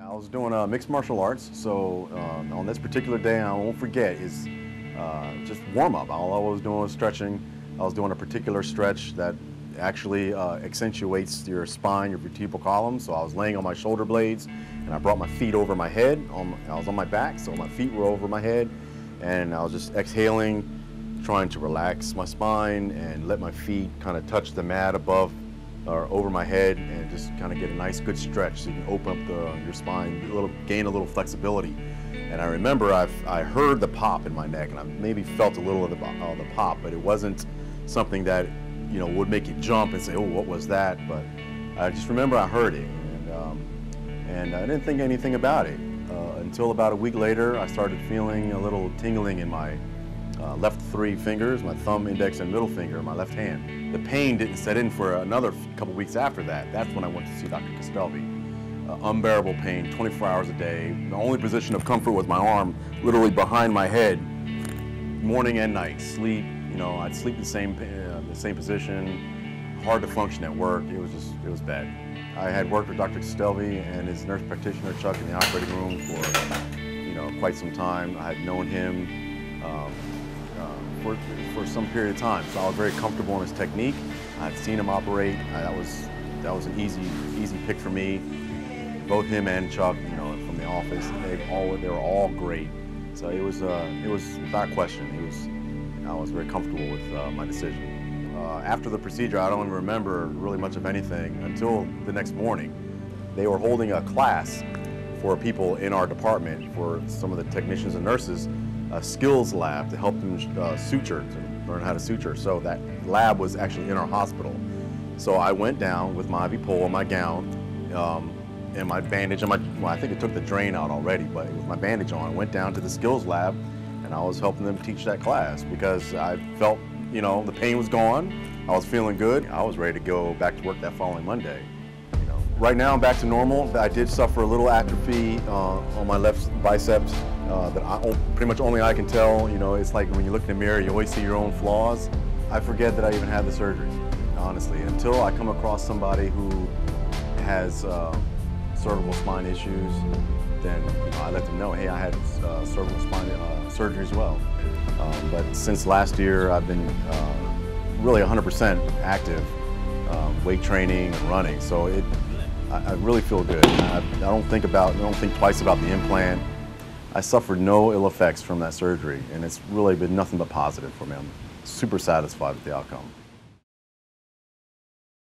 I was doing mixed martial arts, so on this particular day, I won't forget, is just warm-up. All I was doing was stretching. I was doing a particular stretch that actually accentuates your spine, your vertebral column. So I was laying on my shoulder blades, and I brought my feet over my head. I was on my back, so my feet were over my head, and I was just exhaling, trying to relax my spine and let my feet kind of touch the mat above or over my head, and just kind of get a nice good stretch so you can open up your spine, gain a little flexibility. And I remember I heard the pop in my neck, and I maybe felt a little of the pop, but it wasn't something that would make you jump and say, oh, what was that? But I just remember I heard it, and I didn't think anything about it until about a week later. I started feeling a little tingling in my left three fingers, my thumb, index, and middle finger, my left hand. The pain didn't set in for another couple weeks after that. That's when I went to see Dr. Castelvi. Unbearable pain, 24 hours a day. The only position of comfort was my arm, literally behind my head, morning and night. Sleep, I'd sleep in the same position. Hard to function at work. It was bad. I had worked with Dr. Castelvi and his nurse practitioner Chuck in the operating room for quite some time. I had known him for some period of time, so I was very comfortable in his technique. I'd seen him operate. That was an easy pick for me. Both him and Chuck, from the office, they were all great. So it was without question. I was very comfortable with my decision. After the procedure, I don't even remember really much of anything until the next morning. They were holding a class for people in our department, for some of the technicians and nurses, a skills lab to help them suture, to learn how to suture. So that lab was actually in our hospital. So I went down with my IV pole and my gown and my bandage, and I think it took the drain out already, but with my bandage on, I went down to the skills lab, and I was helping them teach that class because I felt, the pain was gone. I was feeling good. I was ready to go back to work that following Monday. Right now I'm back to normal. I did suffer a little atrophy on my left biceps that pretty much only I can tell. It's like when you look in the mirror, you always see your own flaws. I forget that I even had the surgery, honestly, until I come across somebody who has cervical spine issues. Then I let them know, hey, I had cervical spine surgery as well. But since last year, I've been really 100% active, weight training and running. So I really feel good. I don't think twice about the implant. I suffered no ill effects from that surgery, and it's really been nothing but positive for me. I'm super satisfied with the outcome.